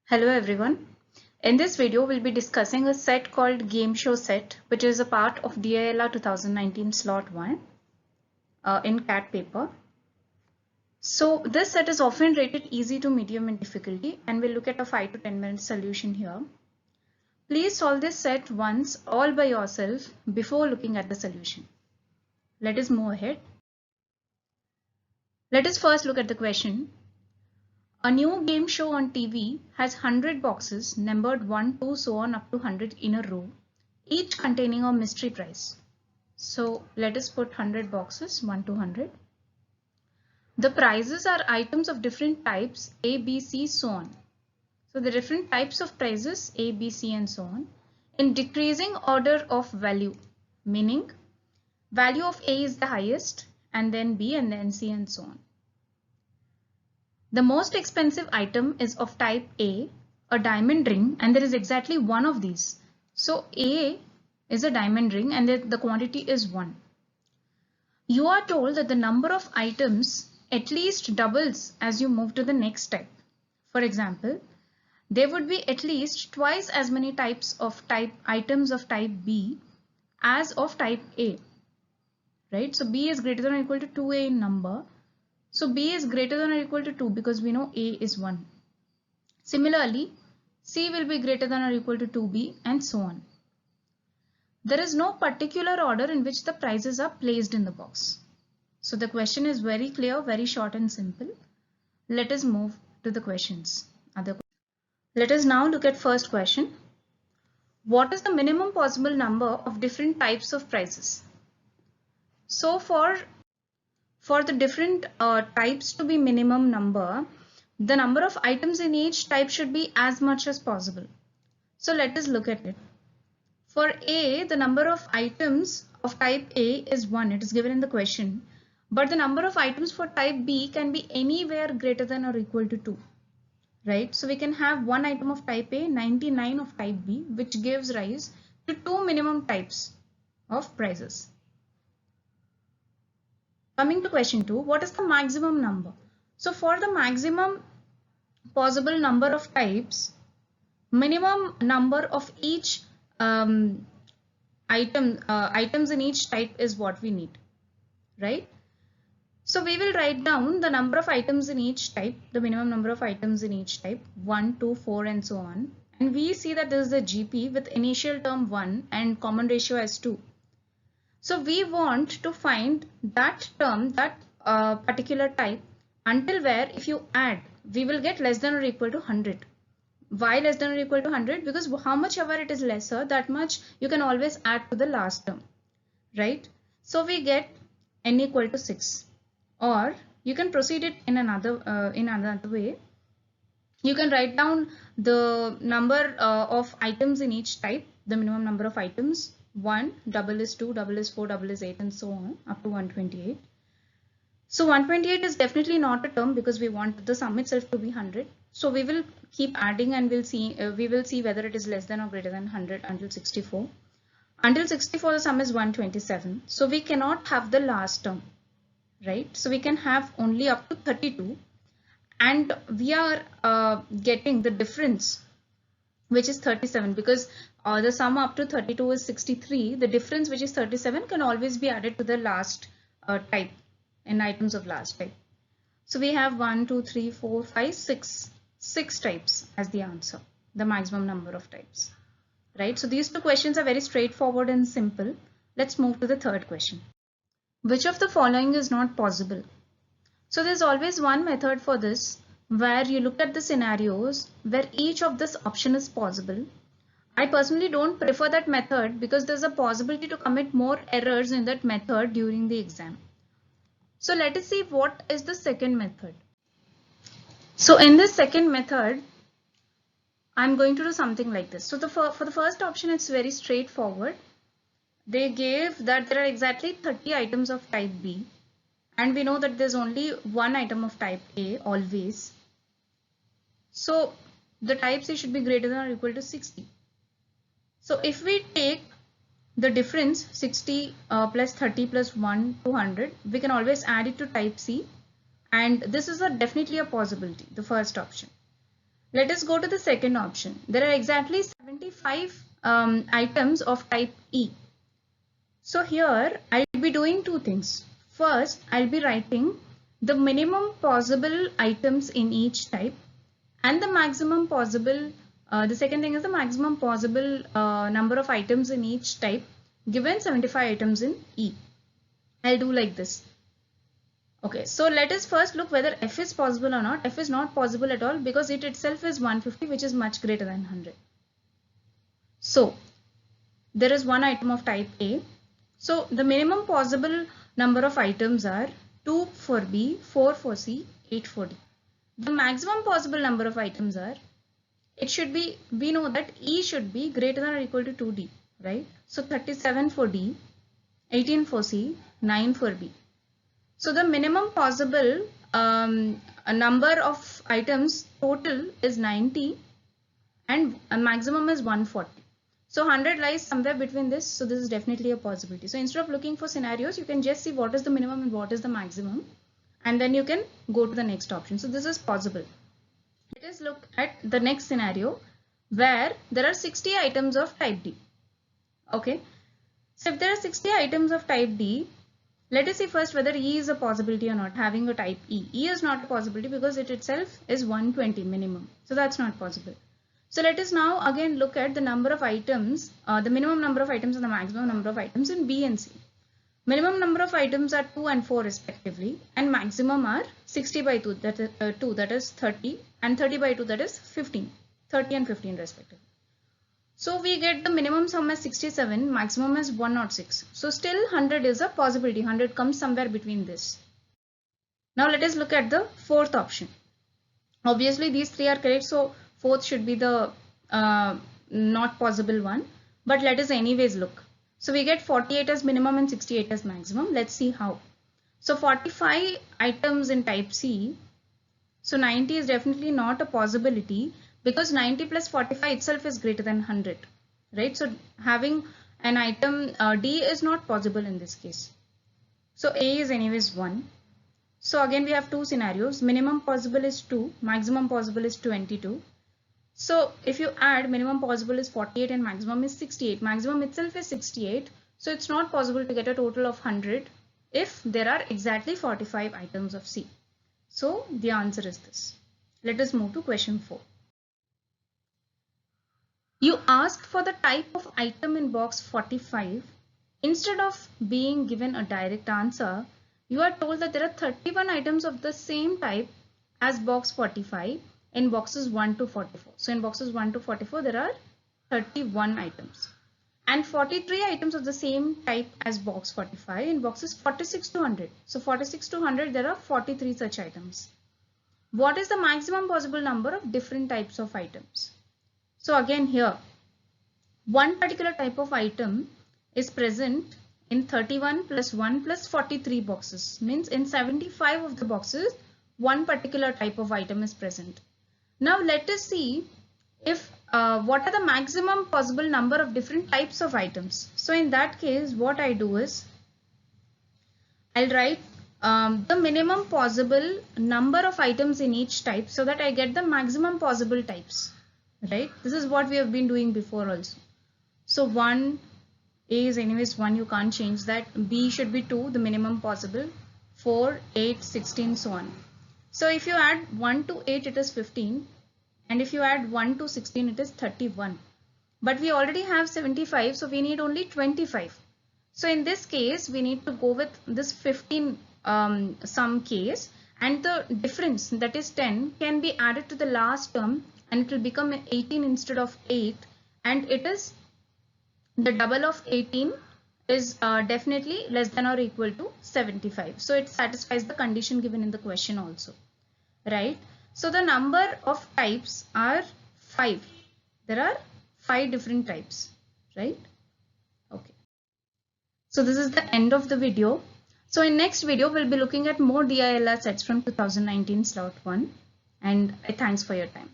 Hello everyone. In this video, we'll be discussing a set called Game Show Set, which is a part of DILR 2019 Slot 1 in CAT paper. So this set is often rated easy to medium in difficulty, and we'll look at a 5 to 10 minute solution here. Please solve this set once all by yourself before looking at the solution. Let us move ahead. Let us first look at the question. A new game show on TV has 100 boxes numbered 1, 2, so on up to 100 in a row, each containing a mystery prize. So let us put 100 boxes 1 to 100. The prizes are items of different types A, B, C, so on. So the different types of prizes A, B, C and so on in decreasing order of value, meaning value of A is the highest and then B and then C and so on. The most expensive item is of type A, a diamond ring, and there is exactly one of these. So A is a diamond ring and the quantity is 1. You are told that the number of items at least doubles as you move to the next type. For example, there would be at least twice as many types of items of type B as of type A. Right? So B is greater than or equal to 2A in number. So B is greater than or equal to 2 because we know A is 1. Similarly, C will be greater than or equal to 2B and so on. There is no particular order in which the prizes are placed in the box. So the question is very clear, very short and simple. Let us move to the questions. Let us now look at first question. What is the minimum possible number of different types of prizes? So for the different types to be minimum number, the number of items in each type should be as much as possible. So let us look at it. For A, the number of items of type A is 1. It is given in the question. But the number of items for type B can be anywhere greater than or equal to 2. Right? So we can have 1 item of type A, 99 of type B, which gives rise to 2 minimum types of prizes. Coming to question 2, what is the maximum number? So for the maximum possible number of types, minimum number of each items in each type is what we need, right? So we will write down the number of items in each type, the minimum number of items in each type, 1, 2, 4 and so on. And we see that this is the GP with initial term 1 and common ratio as 2. So we want to find that term, that particular type, until where if you add, we will get less than or equal to 100. Why less than or equal to 100? Because how much ever it is lesser, that much you can always add to the last term, right? So we get n equal to 6, or you can proceed it in another way. You can write down the number of items in each type, the minimum number of items. 1, double is 2, double is 4, double is 8 and so on up to 128. So 128 is definitely not a term because we want the sum itself to be 100. So we will keep adding and we will see whether it is less than or greater than 100 until 64. Until 64 the sum is 127. So we cannot have the last term, right? So we can have only up to 32 and we are getting the difference, which is 37, because the sum up to 32 is 63. The difference, which is 37, can always be added to the last type in items of last type. So we have 1, 2, 3, 4, 5, 6 types as the answer, the maximum number of types, right? So these two questions are very straightforward and simple. Let's move to the third question. Which of the following is not possible? So there's always one method for this, where you look at the scenarios where each of this option is possible. I personally don't prefer that method because there's a possibility to commit more errors in that method during the exam. So let us see what is the second method. So in this second method, I'm going to do something like this. So for the first option, it's very straightforward. They gave that there are exactly 30 items of type B. And we know that there's only one item of type A always. So the type C should be greater than or equal to 60. So if we take the difference 60 plus 30 plus 1, 200, we can always add it to type C. And this is definitely a possibility, the first option. Let us go to the second option. There are exactly 75 items of type E. So here I'll be doing two things. First, I'll be writing the minimum possible items in each type and the maximum possible, the second thing is the maximum possible number of items in each type given 75 items in E. I'll do like this. Okay, so let us first look whether F is possible or not. F is not possible at all because it itself is 150, which is much greater than 100. So there is one item of type A. So the minimum possible number of items are 2 for B, 4 for C, 8 for D. The maximum possible number of items are, it should be, we know that E should be greater than or equal to 2D, right? So 37 for D, 18 for C, 9 for B. So the minimum possible a number of items total is 90 and a maximum is 140. So 100 lies somewhere between this. So this is definitely a possibility. So instead of looking for scenarios, you can just see what is the minimum and what is the maximum. And then you can go to the next option. So this is possible. Let us look at the next scenario where there are 60 items of type D. Okay. So if there are 60 items of type D, let us see first whether E is a possibility or not, having a type E. E is not a possibility because it itself is 120 minimum. So that's not possible. So let us now again look at the number of items, the minimum number of items and the maximum number of items in B and C. Minimum number of items are 2 and 4 respectively, and maximum are 60 by 2, that is 2, that is 30, and 30 by 2, that is 15, 30 and 15 respectively. So we get the minimum sum as 67, maximum as 106. So still 100 is a possibility. 100 comes somewhere between this. Now let us look at the fourth option. Obviously these three are correct. So fourth should be the not possible one. But let us anyways look. So we get 48 as minimum and 68 as maximum. Let's see how. So 45 items in type C. So 90 is definitely not a possibility, because 90 plus 45 itself is greater than 100, right? So having an item D is not possible in this case. So A is anyways 1. So again we have two scenarios. Minimum possible is 2, maximum possible is 22. So if you add, minimum possible is 48 and maximum is 68. Maximum itself is 68. So it's not possible to get a total of 100 if there are exactly 45 items of C. So the answer is this. Let us move to question 4. You asked for the type of item in box 45. Instead of being given a direct answer, you are told that there are 31 items of the same type as box 45 in boxes 1 to 44. So in boxes 1 to 44, there are 31 items. And 43 items of the same type as box 45 in boxes 46 to 100. So 46 to 100, there are 43 such items. What is the maximum possible number of different types of items? So again here, one particular type of item is present in 31 plus 1 plus 43 boxes. Means in 75 of the boxes, one particular type of item is present. Now let us see if what are the maximum possible number of different types of items. So in that case, what I do is, I'll write the minimum possible number of items in each type so that I get the maximum possible types. Right? This is what we have been doing before also. So 1, A is anyways 1, you can't change that. B should be 2, the minimum possible. 4, 8, 16, so on. So if you add 1 to 8, it is 15. And if you add 1 to 16, it is 31. But we already have 75, so we need only 25. So in this case, we need to go with this 15 sum case. And the difference, that is 10, can be added to the last term. And it will become 18 instead of 8, and it is the double of 18 is definitely less than or equal to 75. So it satisfies the condition given in the question also, right? So the number of types are 5. There are 5 different types, right? Okay. So this is the end of the video. So in next video, we'll be looking at more DILR sets from 2019 slot 1, and thanks for your time.